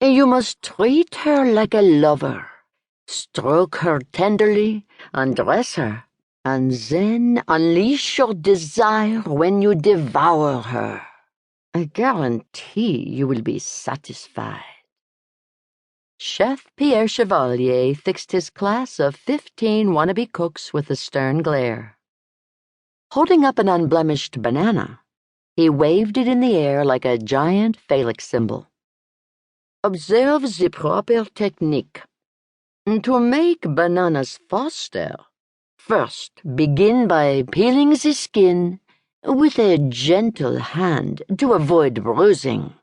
You must treat her like a lover, stroke her tenderly, undress her, and then unleash your desire when you devour her. I guarantee you will be satisfied." Chef Pierre Chevalier fixed his class of 15 wannabe cooks with a stern glare. Holding up an unblemished banana, he waved it in the air like a giant phallic symbol. "Observe the proper technique. To make bananas faster, first begin by peeling the skin with a gentle hand to avoid bruising."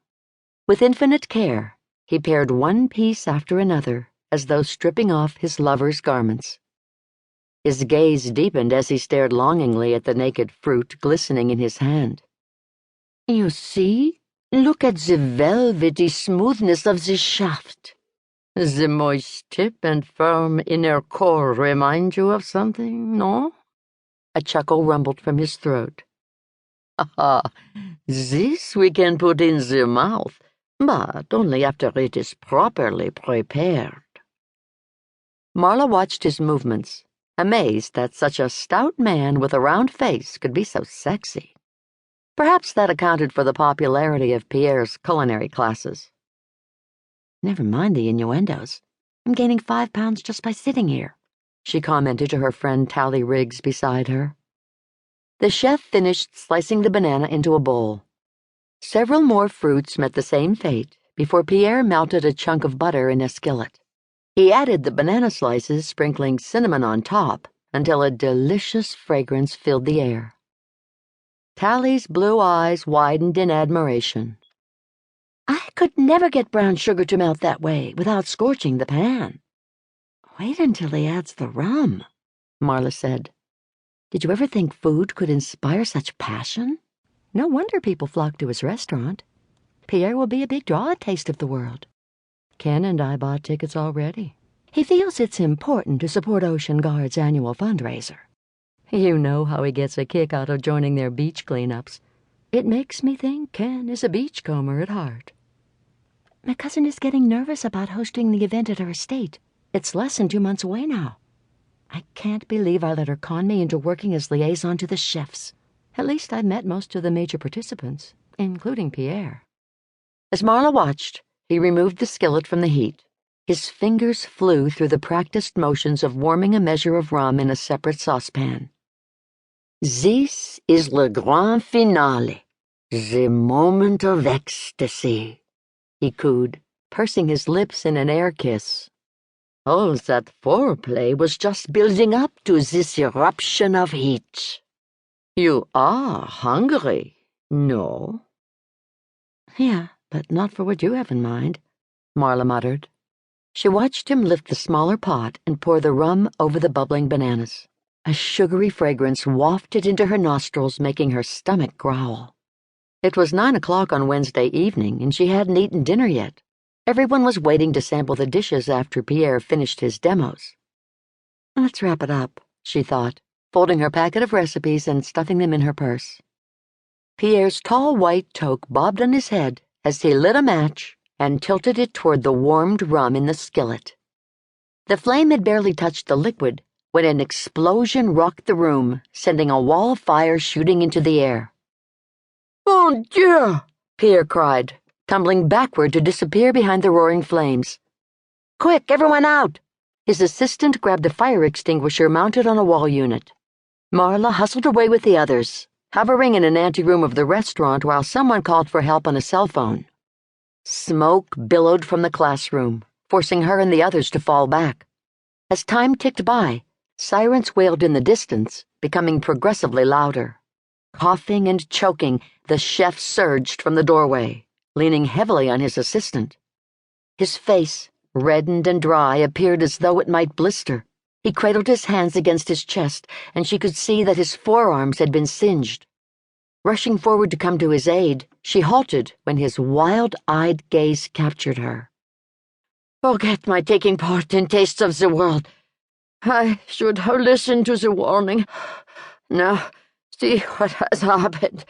With infinite care, he pared one piece after another, as though stripping off his lover's garments. His gaze deepened as he stared longingly at the naked fruit glistening in his hand. "You see? Look at the velvety smoothness of the shaft. The moist tip and firm inner core remind you of something, no?" A chuckle rumbled from his throat. "Ah, this we can put in the mouth, but only after it is properly prepared." Marla watched his movements, amazed that such a stout man with a round face could be so sexy. Perhaps that accounted for the popularity of Pierre's culinary classes. "Never mind the innuendos. I'm gaining 5 pounds just by sitting here," she commented to her friend Tally Riggs beside her. The chef finished slicing the banana into a bowl. Several more fruits met the same fate before Pierre melted a chunk of butter in a skillet. He added the banana slices, sprinkling cinnamon on top, until a delicious fragrance filled the air. Tally's blue eyes widened in admiration. "I could never get brown sugar to melt that way without scorching the pan." "Wait until he adds the rum," Marla said. "Did you ever think food could inspire such passion? No wonder people flock to his restaurant. Pierre will be a big draw at Taste of the World. Ken and I bought tickets already. He feels it's important to support Ocean Guard's annual fundraiser. You know how he gets a kick out of joining their beach cleanups. It makes me think Ken is a beachcomber at heart." "My cousin is getting nervous about hosting the event at her estate. It's less than 2 months away now. I can't believe I let her con me into working as liaison to the chefs. At least I've met most of the major participants, including Pierre." As Marla watched, he removed the skillet from the heat. His fingers flew through the practiced motions of warming a measure of rum in a separate saucepan. "This is le grand finale, the moment of ecstasy," he cooed, pursing his lips in an air kiss. "All that foreplay was just building up to this eruption of heat. You are hungry, no?" "Yeah, but not for what you have in mind," Marla muttered. She watched him lift the smaller pot and pour the rum over the bubbling bananas. A sugary fragrance wafted into her nostrils, making her stomach growl. It was 9 o'clock on Wednesday evening, and she hadn't eaten dinner yet. Everyone was waiting to sample the dishes after Pierre finished his demos. "Let's wrap it up," she thought, folding her packet of recipes and stuffing them in her purse. Pierre's tall white toque bobbed on his head as he lit a match and tilted it toward the warmed rum in the skillet. The flame had barely touched the liquid when an explosion rocked the room, sending a wall of fire shooting into the air. "Mon Dieu!" Pierre cried, tumbling backward to disappear behind the roaring flames. "Quick, everyone out!" His assistant grabbed a fire extinguisher mounted on a wall unit. Marla hustled away with the others, hovering in an anteroom of the restaurant while someone called for help on a cell phone. Smoke billowed from the classroom, forcing her and the others to fall back. As time ticked by, sirens wailed in the distance, becoming progressively louder. Coughing and choking, the chef surged from the doorway, leaning heavily on his assistant. His face, reddened and dry, appeared as though it might blister. He cradled his hands against his chest, and she could see that his forearms had been singed. Rushing forward to come to his aid, she halted when his wild-eyed gaze captured her. "Forget my taking part in Tastes of the World. I should have listened to the warning. Now, see what has happened.